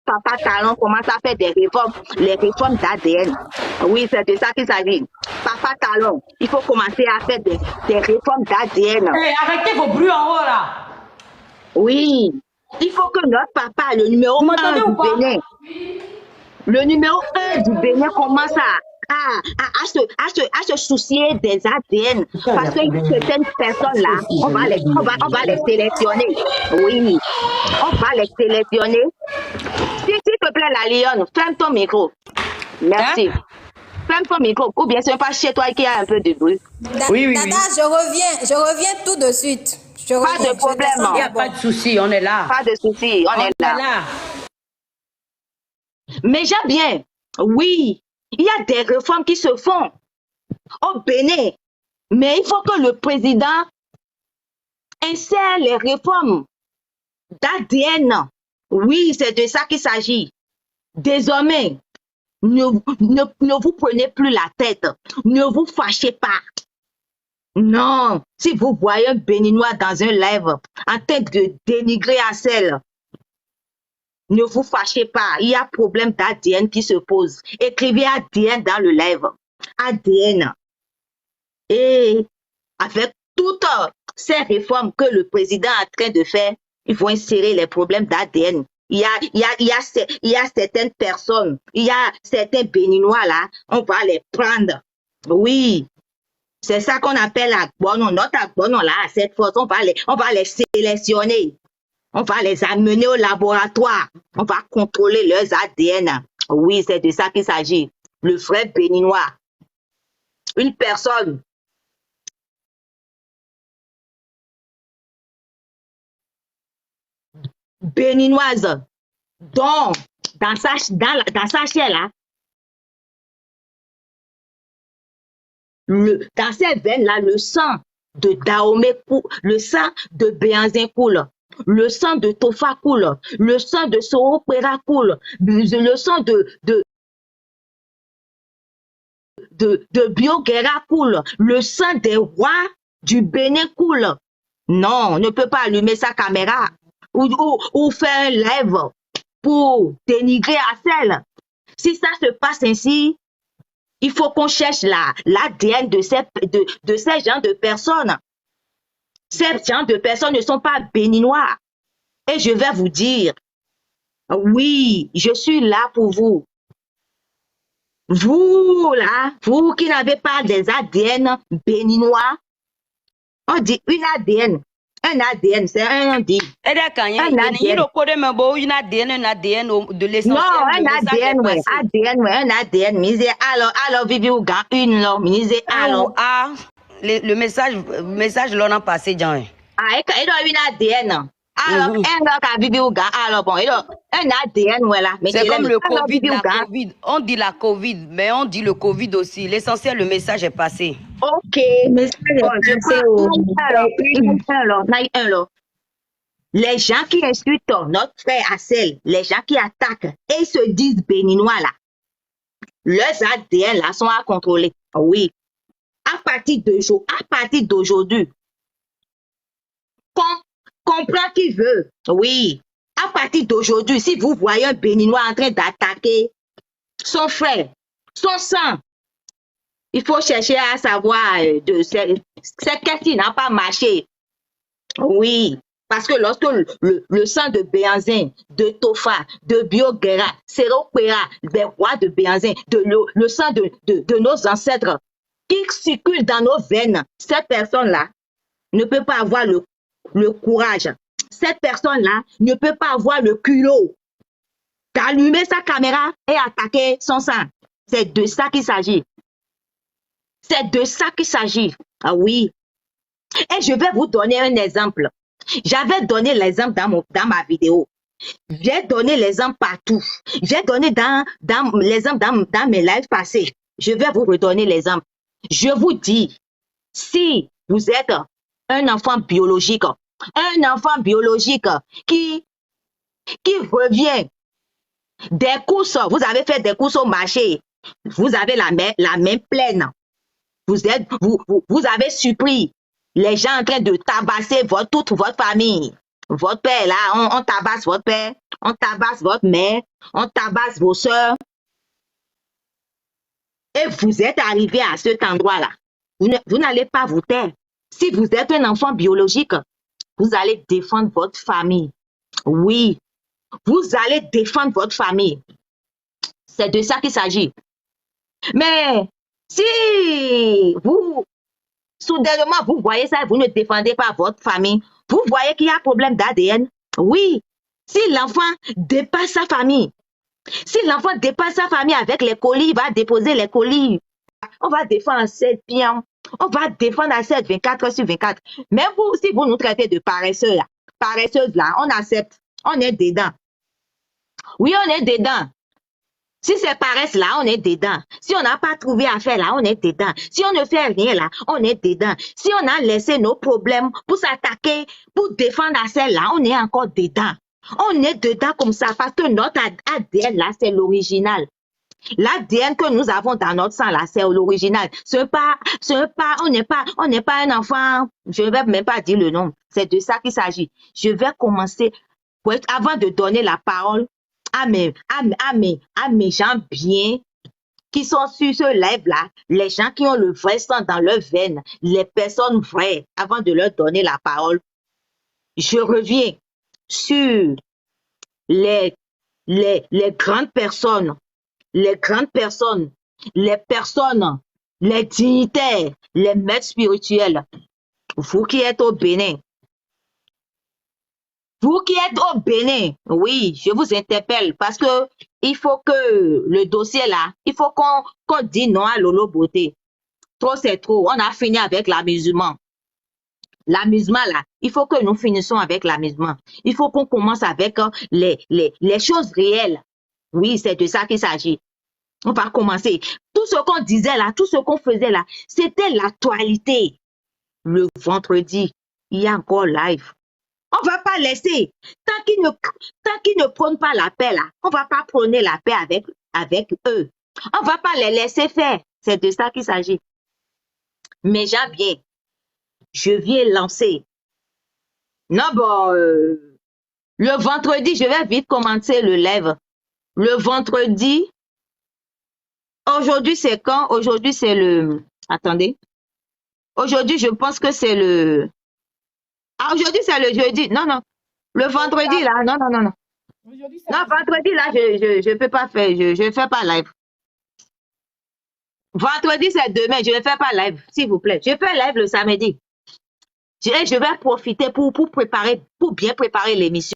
Papa Talon commence à faire des réformes, les réformes d'ADN. Oui, c'est de ça qu'il s'agit. Papa Talon, il faut commencer à faire des réformes d'ADN. Hey, arrêtez vos bruits en haut là. Oui, il faut que notre papa, le numéro 1 du Bénin, le numéro 1 du Bénin commence à se soucier des ADN. Parce que certaines personnes-là, on va les sélectionner. Oui, on va les sélectionner. S'il te plaît, la lionne, ferme ton micro. Merci. Ferme ton micro. Ou bien c'est pas chez toi qu'il y a un peu de bruit. Oui. Dada, je reviens tout de suite. Pas de problème. Il n'y a pas de souci, on est là. Pas de souci, on est là. Mais j'aime bien. Oui, il y a des réformes qui se font au Bénin. Mais il faut que le président insère les réformes d'ADN. Oui, c'est de ça qu'il s'agit. Désormais, ne vous prenez plus la tête. Ne vous fâchez pas. Non, si vous voyez un Béninois dans un live en train de dénigrer Assel, ne vous fâchez pas. Il y a problème d'ADN qui se pose. Écrivez ADN dans le live. ADN. Et avec toutes ces réformes que le président est en train de faire, ils vont insérer les problèmes d'ADN. Il y a certaines personnes, il y a certains Béninois là, on va les prendre. Oui. C'est ça qu'on appelle Agbono. Notre Agbono là, à cette force, on va les sélectionner. On va les amener au laboratoire. On va contrôler leurs ADN. Oui, c'est de ça qu'il s'agit. Le frère béninois. Une personne béninoise dont dans sa chair là, dans ces veines-là, le sang de Dahomey coule, le sang de Béhanzin coule, le sang de Tofa coule, le sang de Soropera coule, le sang de Bioguera coule, le sang des rois du Bénin coule. Non, on ne peut pas allumer sa caméra ou faire un live pour dénigrer Assel. Si ça se passe ainsi, il faut qu'on cherche l'ADN de ces gens de personnes. Ces gens de personnes ne sont pas béninois. Et je vais vous dire, oui, je suis là pour vous. Vous, là, vous qui n'avez pas des ADN béninois, on dit une ADN. Un ADN, c'est un dit. Un ADN de l'essentiel. Non, un ADN, ouais. ADN, ouais, un ADN. Misé, alors, Vivi Ougan, une là, misé, alors. Ah, le message, l'on a passé, Jean. Ah, il doit une ADN. Alors, un là, Vivi Ougan, alors, bon, il doit un ADN, voilà. C'est comme le COVID, la COVID. On dit la COVID, mais on dit le COVID aussi. L'essentiel, le message est passé. Ok, message est passé. Alors, les gens qui insultent notre frère Assel, les gens qui attaquent et se disent béninois là, leurs ADN là sont à contrôler. Oui. À partir d'aujourd'hui, comprend qui veut. Oui. À partir d'aujourd'hui, si vous voyez un béninois en train d'attaquer son frère, son sang, il faut chercher à savoir c'est qu'est-ce qui n'a pas marché. Oui. Parce que lorsque le sang de Béhanzin, de Tofa, de Bioguera, Seropera, des rois de Béhanzin, le sang de nos ancêtres qui circule dans nos veines, cette personne-là ne peut pas avoir le courage. Cette personne-là ne peut pas avoir le culot d'allumer sa caméra et attaquer son sang. C'est de ça qu'il s'agit. C'est de ça qu'il s'agit. Ah oui. Et je vais vous donner un exemple. J'avais donné l'exemple dans ma vidéo. J'ai donné l'exemple partout. J'ai donné l'exemple dans mes lives passés. Je vais vous redonner l'exemple. Je vous dis, si vous êtes un enfant biologique qui revient des courses, vous avez fait des courses au marché, vous avez la main pleine, vous avez surpris les gens en train de tabasser toute votre famille. Votre père, là, on tabasse votre père, on tabasse votre mère, on tabasse vos sœurs. Et vous êtes arrivé à cet endroit-là. Vous n'allez pas vous taire. Si vous êtes un enfant biologique, vous allez défendre votre famille. Oui, vous allez défendre votre famille. C'est de ça qu'il s'agit. Mais si vous, soudainement, vous voyez ça, vous ne défendez pas votre famille, vous voyez qu'il y a un problème d'ADN. Oui, si l'enfant dépasse sa famille, si l'enfant dépasse sa famille avec les colis, il va déposer les colis. On va défendre à 7 pieds. On va défendre à 7, 24 heures sur 24. Mais vous, si vous nous traitez de paresseux, là, paresseuse, là, on accepte. On est dedans. Oui, on est dedans. Si c'est paresse, là, on est dedans. Si on n'a pas trouvé à faire, là, on est dedans. Si on ne fait rien, là, on est dedans. Si on a laissé nos problèmes pour s'attaquer, pour défendre à celle-là, on est encore dedans. On est dedans comme ça parce que notre ADN, là, c'est l'original. L'ADN que nous avons dans notre sang, là, c'est l'original. On n'est pas un enfant, je ne vais même pas dire le nom. C'est de ça qu'il s'agit. Je vais commencer, avant de donner la parole à mes gens bien, qui sont sur ce live-là, les gens qui ont le vrai sang dans leurs veines, les personnes vraies, avant de leur donner la parole, je reviens sur les grandes personnes, les personnes, les dignitaires, les maîtres spirituels. Vous qui êtes au Bénin, oui, je vous interpelle parce que il faut que le dossier là, il faut qu'on dise non à Lolo Beauté. Trop c'est trop. On a fini avec l'amusement. L'amusement là, il faut que nous finissions avec l'amusement. Il faut qu'on commence avec les choses réelles. Oui, c'est de ça qu'il s'agit. On va commencer. Tout ce qu'on disait là, tout ce qu'on faisait là, c'était l'actualité. Le vendredi, il y a encore live. On ne va pas laisser. Tant qu'ils ne prônent pas la paix là, on ne va pas prôner la paix avec eux. On ne va pas les laisser faire. C'est de ça qu'il s'agit. Mais j'aime bien. Je viens lancer. Non, bon, le vendredi, je vais vite commencer le live. Le vendredi, aujourd'hui, c'est quand? Aujourd'hui, c'est le... Attendez. Aujourd'hui, je pense que c'est le... Ah, aujourd'hui, c'est le jeudi. Non, non. Le vendredi, là. Non. Non, vendredi, là, je ne peux pas faire. Je ne fais pas live. Vendredi, c'est demain. Je ne fais pas live, s'il vous plaît. Je fais live le samedi. Je vais profiter pour bien préparer l'émission.